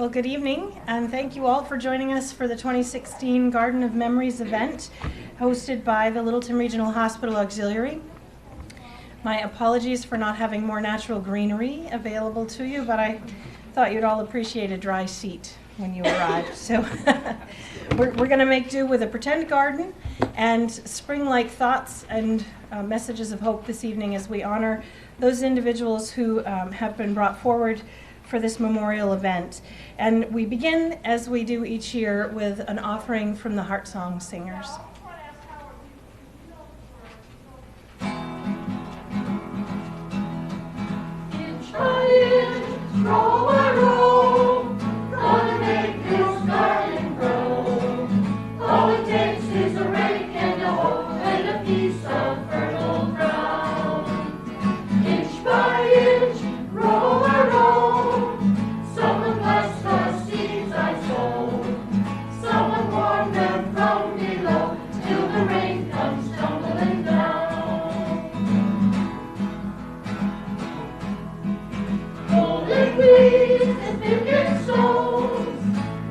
Well, good evening, and thank you all for joining us for the 2016 Garden of Memories event hosted by the Littleton Regional Hospital Auxiliary. My apologies for not having more natural greenery available to you, but I thought you'd all appreciate a dry seat when you arrived. So we're going to make do with a pretend garden and spring-like thoughts and messages of hope this evening as we honor those individuals who have been brought forward for this memorial event. And we begin, as we do each year, with an offering from the Heart Song Singers. Inch by inch, row by row, gonna make this garden grow. All it takes is a rake and a hoe and a piece of fertile ground. Inch by inch, row by row, someone bless the seeds I sow. Someone warm them from below till the rain comes tumbling down. Golden weeds and picket stones,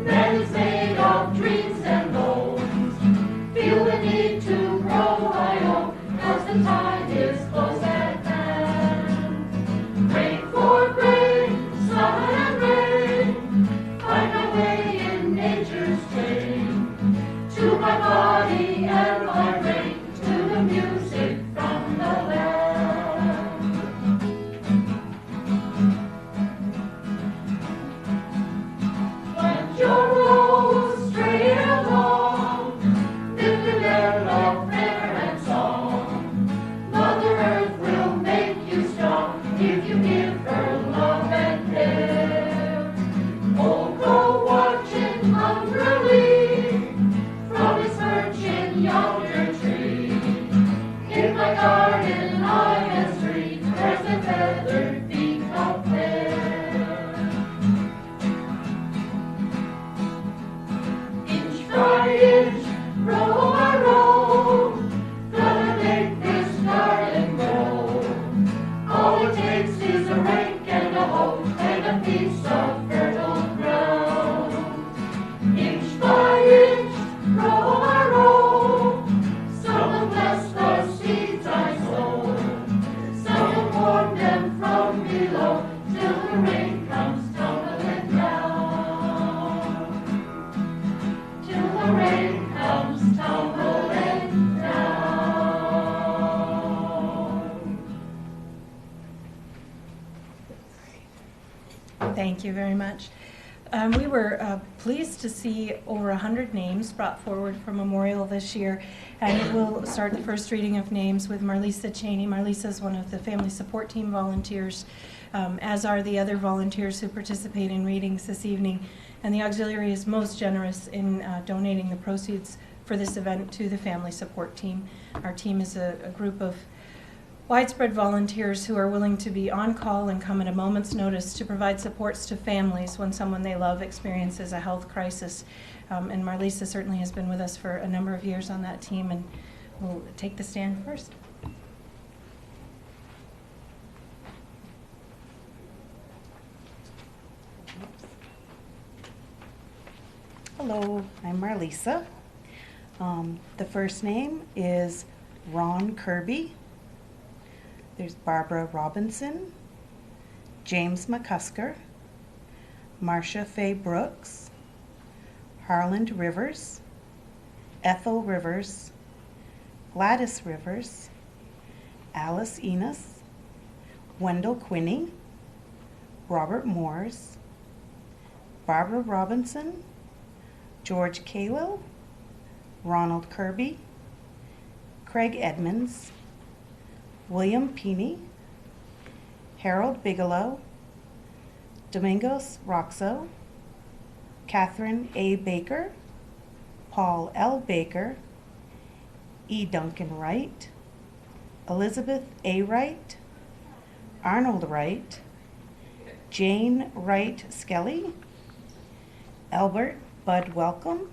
man is made of dreams and bones. Feel the need to grow my own, 'cause the time is close at hand. Rain for grain, sun and rain, find my way in nature's chain. To my body and my brain, to the music from the land. Plant your rose, stray along, live the air of prayer and song. Mother Earth will make you strong if you give her love and care. Oh, go watching hungrily from his perch in yonder tree. In my garden I am free, there's a feathered peak up there. Inch by inch, row by row, gonna make this garden grow. All it takes is a rake and a hoe and a piece of fertile ground. Inch by inch, row by row, someone bless the seeds I sow. Someone warm them from below till the rain comes tumbling down. Till the rain comes tumbling down. Thank you very much. We were pleased to see over 100 names brought forward for memorial this year, and we'll start the first reading of names with Marlisa Cheney. Marlisa is one of the family support team volunteers, as are the other volunteers who participate in readings this evening, and the auxiliary is most generous in donating the proceeds for this event to the family support team. Our team is a group of widespread volunteers who are willing to be on call and come at a moment's notice to provide supports to families when someone they love experiences a health crisis. And Marlisa certainly has been with us for a number of years on that team, and will take the stand first. Hello, I'm Marlisa. The first name is Ron Kirby. There's Barbara Robinson, James McCusker, Marcia Faye Brooks, Harland Rivers, Ethel Rivers, Gladys Rivers, Alice Enos, Wendell Quinney, Robert Moores, Barbara Robinson, George Kalo, Ronald Kirby, Craig Edmonds, William Peeney, Harold Bigelow, Domingos Roxo, Catherine A. Baker, Paul L. Baker, E. Duncan Wright, Elizabeth A. Wright, Arnold Wright, Jane Wright Skelly, Albert Bud Welcome,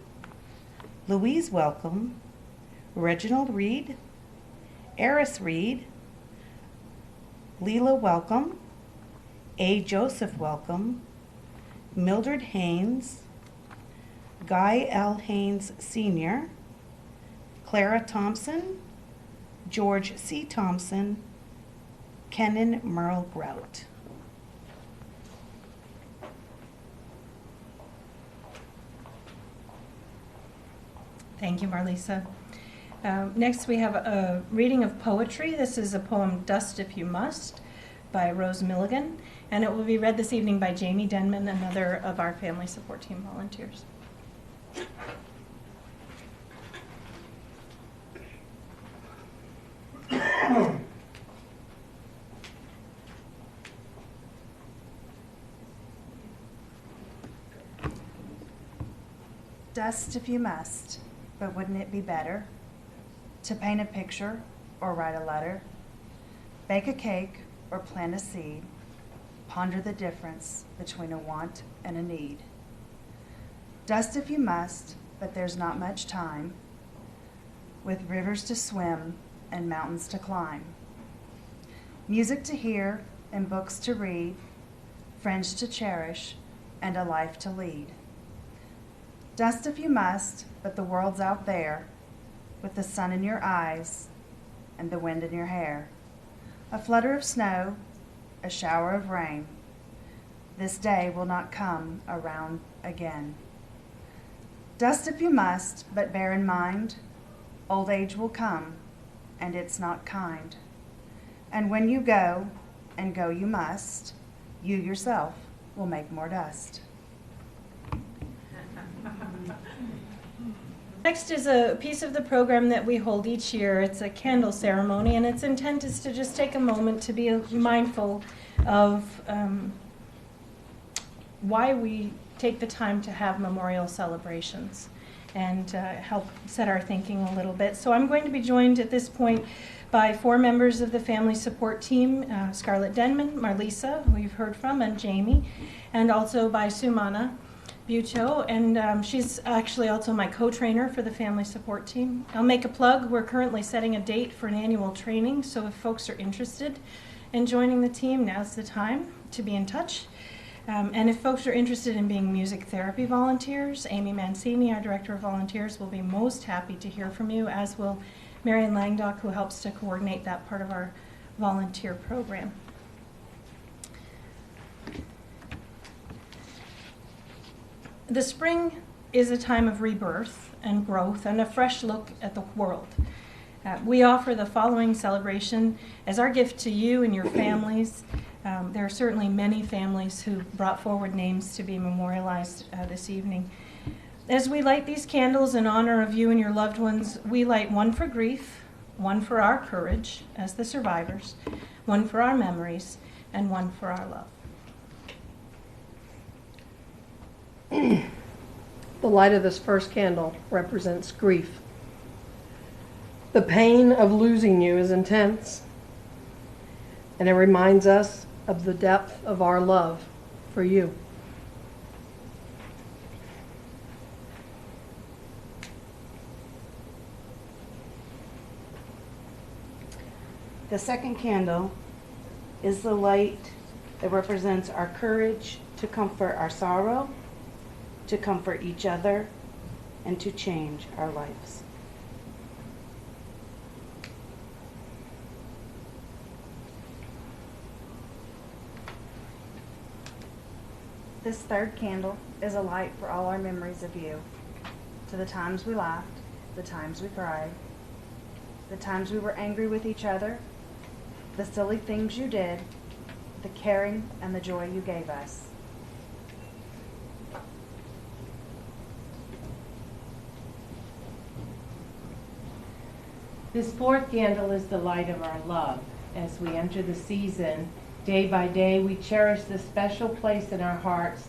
Louise Welcome, Reginald Reed, Eris Reed, Leela Welcome, A. Joseph Welcome, Mildred Haynes, Guy L. Haynes Sr., Clara Thompson, George C. Thompson, Kenan Merle Grout. Thank you, Marlisa. Next, we have a reading of poetry. This is a poem, Dust If You Must, by Rose Milligan, and it will be read this evening by Jamie Denman, another of our family support team volunteers. Dust if you must, but wouldn't it be better to paint a picture or write a letter, bake a cake or plant a seed, ponder the difference between a want and a need? Dust if you must, but there's not much time, with rivers to swim and mountains to climb, music to hear and books to read, friends to cherish and a life to lead. Dust if you must, but the world's out there, with the sun in your eyes and the wind in your hair. A flutter of snow, a shower of rain. This day will not come around again. Dust if you must, but bear in mind, old age will come, and it's not kind. And when you go, and go you must, you yourself will make more dust. Next is a piece of the program that we hold each year. It's a candle ceremony, and its intent is to just take a moment to be mindful of why we take the time to have memorial celebrations and help set our thinking a little bit. So I'm going to be joined at this point by 4 members of the family support team, Scarlett Denman, Marlisa, who you've heard from, and Jamie, and also by Sumana Bucho, and she's actually also my co-trainer for the family support team. I'll make a plug. We're currently setting a date for an annual training, so if folks are interested in joining the team, now's the time to be in touch. And if folks are interested in being music therapy volunteers, Amy Mancini, our Director of Volunteers, will be most happy to hear from you, as will Marion Langdock, who helps to coordinate that part of our volunteer program. The spring is a time of rebirth and growth and a fresh look at the world. We offer the following celebration as our gift to you and your families. There are certainly many families who brought forward names to be memorialized this evening. As we light these candles in honor of you and your loved ones, we light one for grief, one for our courage as the survivors, one for our memories, and one for our love. The light of this first candle represents grief. The pain of losing you is intense, and it reminds us of the depth of our love for you. The second candle is the light that represents our courage to comfort our sorrow, to comfort each other, and to change our lives. This third candle is a light for all our memories of you. To the times we laughed, the times we cried, the times we were angry with each other, the silly things you did, the caring and the joy you gave us. This fourth candle is the light of our love. As we enter the season, day by day, we cherish the special place in our hearts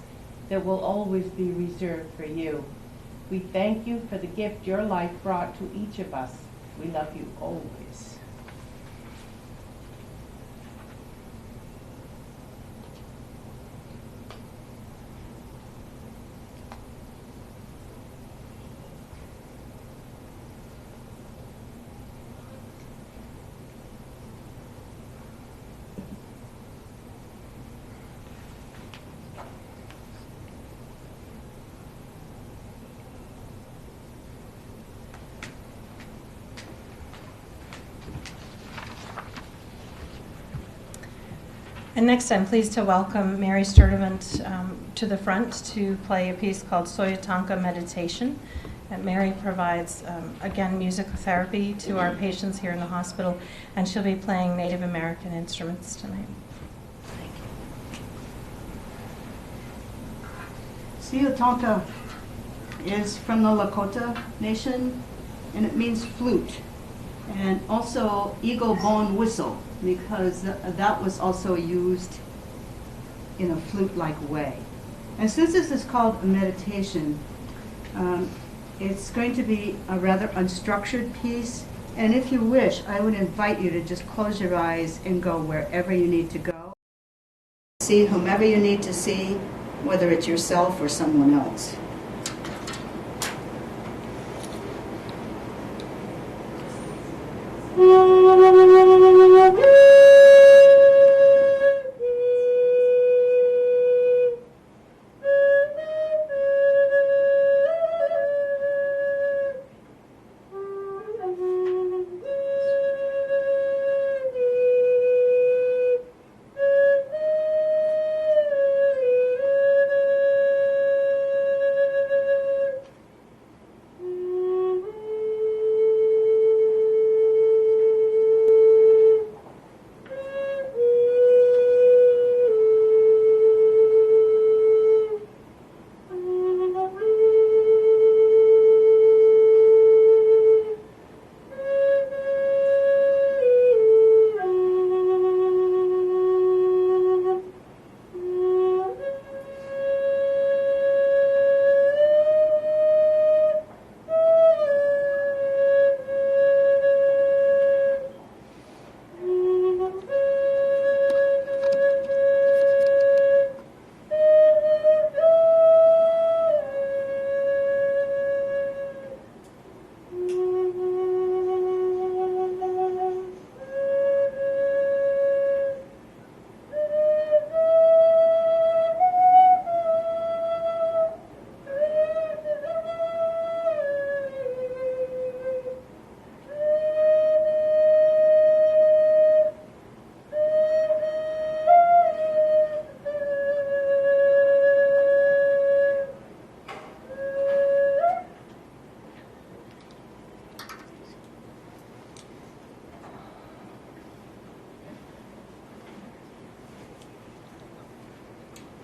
that will always be reserved for you. We thank you for the gift your life brought to each of us. We love you always. And next, I'm pleased to welcome Mary Sturdivant to the front to play a piece called Soyatanka Meditation. And Mary provides, again, musical therapy to our patients here in the hospital, and she'll be playing Native American instruments tonight. Soyatanka is from the Lakota Nation, and it means flute, and also eagle bone whistle, because that was also used in a flute-like way. And since this is called a meditation, it's going to be a rather unstructured piece, and if you wish, I would invite you to just close your eyes and go wherever you need to go. See whomever you need to see, whether it's yourself or someone else.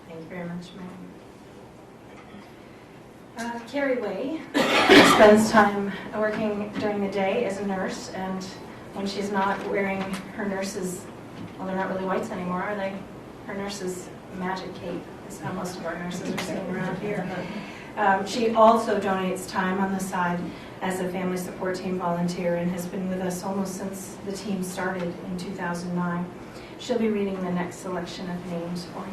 Thank you very much, Mary. Carrie Way spends time working during the day as a nurse, and when she's not wearing her nurse's, well, they're not really whites anymore, are they? Her nurse's magic cape is how most of our nurses are sitting around here. She also donates time on the side as a family support team volunteer and has been with us almost since the team started in 2009. She'll be reading the next selection of names for you.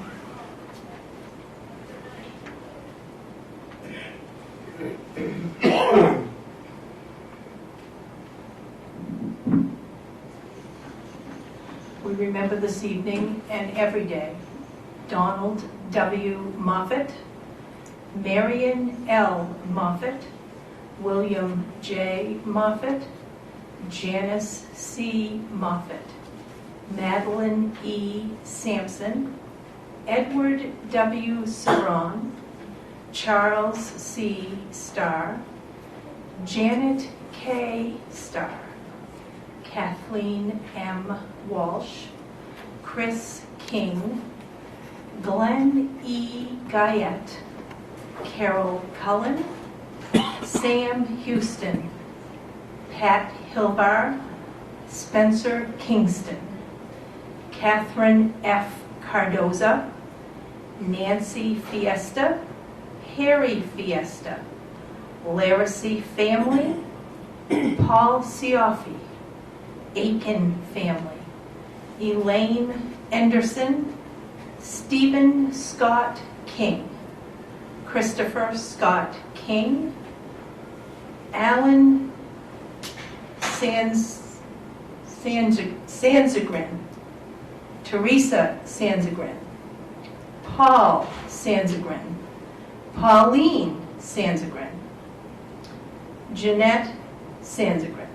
We remember this evening and every day Donald W. Moffett, Marion L. Moffett, William J. Moffett, Janice C. Moffett, Madeline E. Sampson, Edward W. Saron, Charles C. Starr, Janet K. Starr, Kathleen M. Walsh, Chris King, Glenn E. Guyette, Carol Cullen, Sam Houston, Pat Hilbar, Spencer Kingston, Catherine F. Cardoza, Nancy Fiesta, Harry Fiesta, Laracy family, Paul Cioffi, Aiken family, Elaine Enderson, Stephen Scott King, Christopher Scott King, Alan Sanzagrin, Teresa Sanzagrin, Paul Sanzagrin, Pauline Sanzagrin, Jeanette Sanzagrin.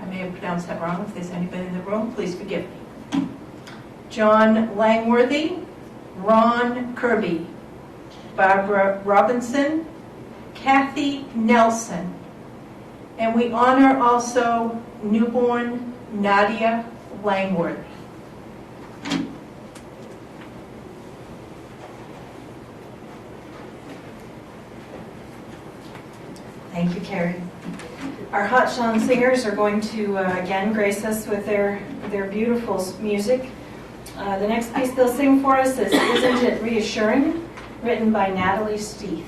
I may have pronounced that wrong. If there's anybody in the room, please forgive me. John Langworthy, Ron Kirby, Barbara Robinson, Kathy Nelson. And we honor also newborn Nadia Langworthy. Thank you, Carrie. Our Hot Sean singers are going to again grace us with their beautiful music. The next piece they'll sing for us is Isn't It Reassuring, written by Natalie Steeth.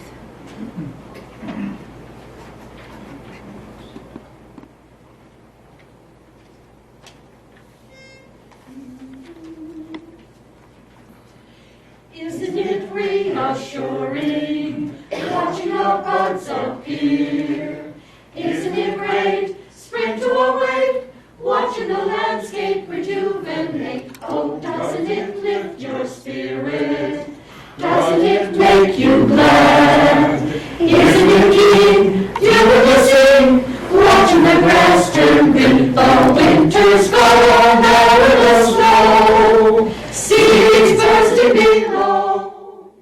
Isn't it reassuring, watching our buds appear? Isn't it great, spring to awake, watching the landscape rejuvenate? Oh, doesn't it lift your spirit? Doesn't it make you glad? Isn't it keen, beautiful scene, watching the grass turn green, the winter's gone, now in the snow, seeds bursting below,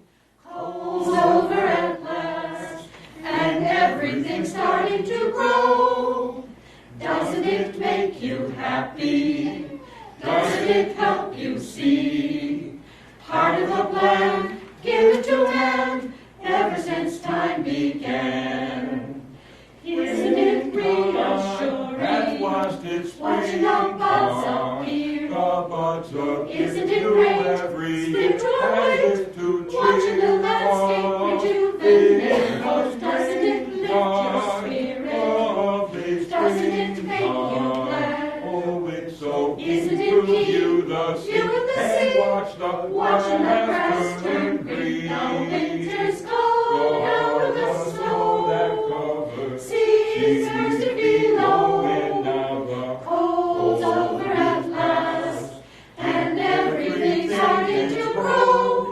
coals over at last, and everything starting to grow. Doesn't it make you happy? Doesn't it help you see? Part of the plan given to man ever since time began. Isn't it reassuring, watching our buds appear? Isn't it great, spring to awake, watching the landscape rejuvenate? Oh, doesn't it lift your spirit? Doesn't it make you glad? Isn't it keen, you in the sea, watching the grass turn green? Now winter's gone, now in the snow, seeds bursting below, coals over at last, and everything starting to grow.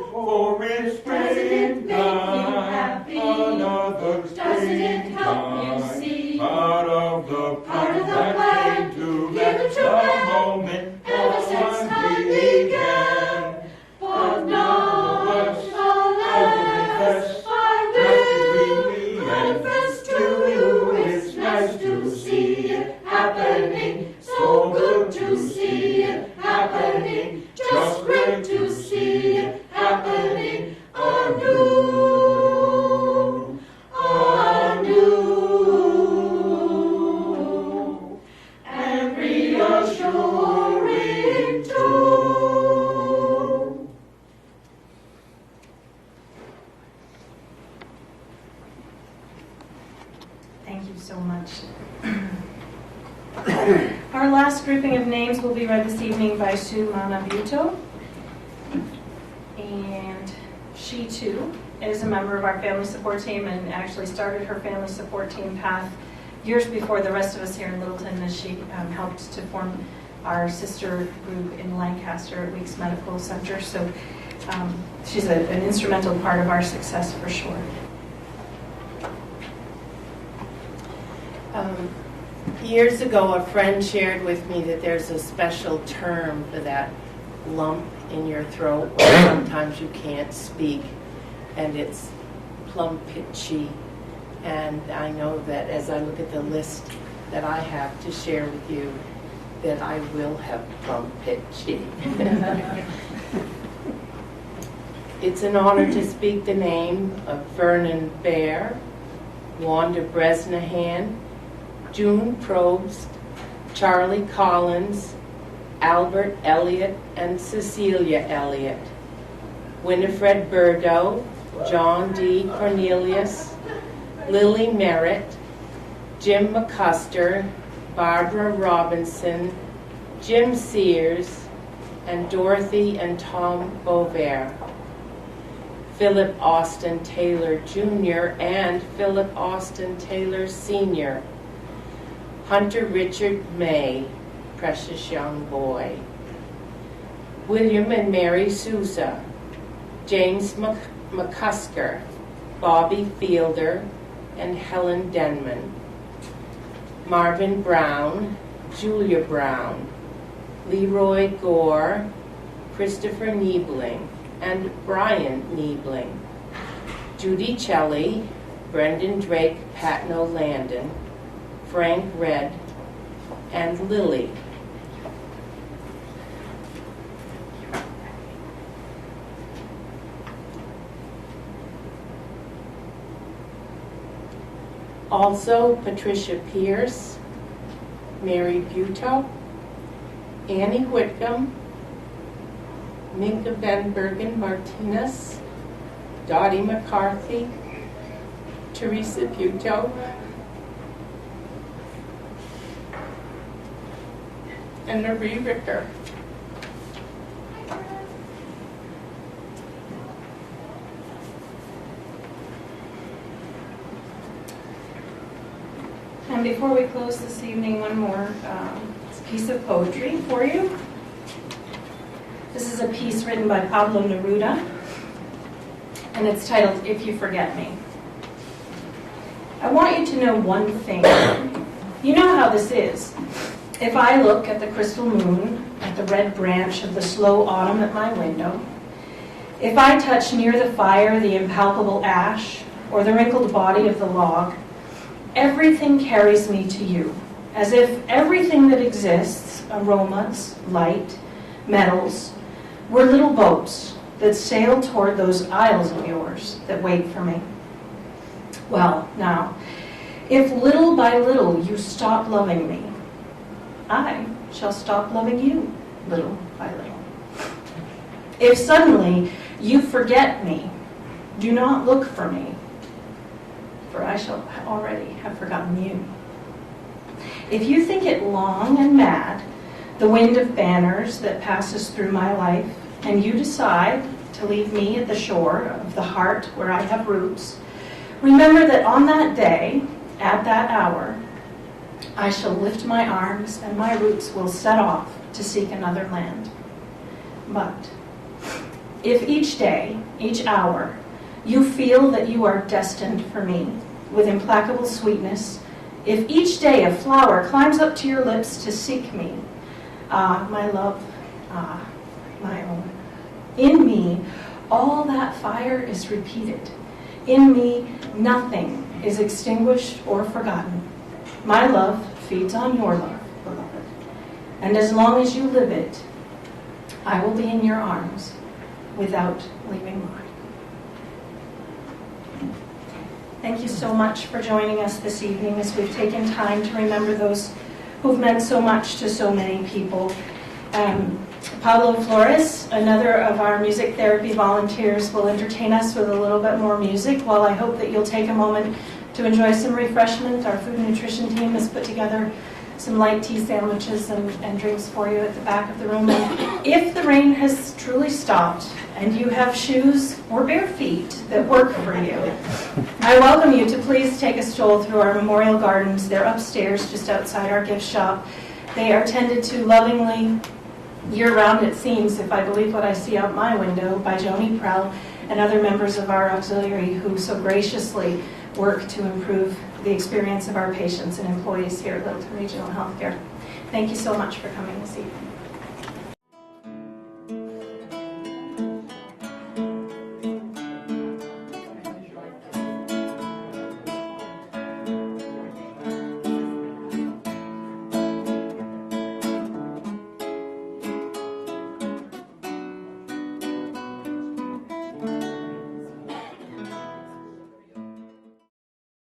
Doesn't it make you happy? Doesn't it help you see? Part of the plan given to man ever since time began. But now alas, I will manifest to you. It's nice to see it happening, so good to see it happening, just great to see it happening anew, and reassuring too. Thank you so much. Our last grouping of names will be read this evening by Sue Manabuto. And she too is a member of our family support team and actually started her family support team path years before the rest of us here in Littleton, as she helped to form our sister group in Lancaster at Weeks Medical Center. So she's an instrumental part of our success for sure. Years ago, a friend shared with me that there's a special term for that lump in your throat where sometimes you can't speak, and it's plum pitchy. And I know that as I look at the list that I have to share with you, that I will have plum pitchy. It's an honor to speak the name of Vernon Bear, Wanda Bresnahan, June Probst, Charlie Collins, Albert Elliott, and Cecilia Elliott, Winifred Burdo, John D. Cornelius, Lily Merritt, Jim McCuster, Barbara Robinson, Jim Sears, and Dorothy and Tom Bovair, Philip Austin Taylor Jr. and Philip Austin Taylor Sr., Hunter Richard May, precious young boy, William and Mary Sousa, James McCusker, Bobby Fielder, and Helen Denman, Marvin Brown, Julia Brown, Leroy Gore, Christopher Niebling, and Brian Niebling. Judy Celli, Brendan Drake, Patno Landon, Frank Red, and Lily. Also, Patricia Pierce, Mary Buto, Annie Whitcomb, Minka Van Bergen Martinez, Dottie McCarthy, Teresa Buto, and Marie Ricker. And before we close this evening, one more piece of poetry for you. This is a piece written by Pablo Neruda, and it's titled, If You Forget Me. I want you to know one thing. You know how this is. If I look at the crystal moon, at the red branch of the slow autumn at my window, if I touch near the fire the impalpable ash, or the wrinkled body of the log, everything carries me to you, as if everything that exists, aromas, light, metals, were little boats that sail toward those isles of yours that wait for me. Well, now, if little by little you stop loving me, I shall stop loving you little by little. If suddenly you forget me, do not look for me, for I shall already have forgotten you. If you think it long and mad, the wind of banners that passes through my life, and you decide to leave me at the shore of the heart where I have roots, remember that on that day, at that hour, I shall lift my arms and my roots will set off to seek another land. But if each day, each hour, you feel that you are destined for me with implacable sweetness, if each day a flower climbs up to your lips to seek me, ah, my love, ah, my own, in me, all that fire is repeated. In me, nothing is extinguished or forgotten. My love feeds on your love, beloved. And as long as you live it, I will be in your arms without leaving mine. Thank you so much for joining us this evening as we've taken time to remember those who've meant so much to so many people. Pablo Flores, another of our music therapy volunteers, will entertain us with a little bit more music, while I hope that you'll take a moment to enjoy some refreshment. Our food and nutrition team has put together some light tea sandwiches and drinks for you at the back of the room. And if the rain has truly stopped and you have shoes or bare feet that work for you, I welcome you to please take a stroll through our memorial gardens. They're upstairs just outside our gift shop. They are tended to lovingly year-round, it seems, if I believe what I see out my window, by Joni Prell and other members of our auxiliary who so graciously work to improve the experience of our patients and employees here at Littleton Regional Healthcare. Thank you so much for coming this evening.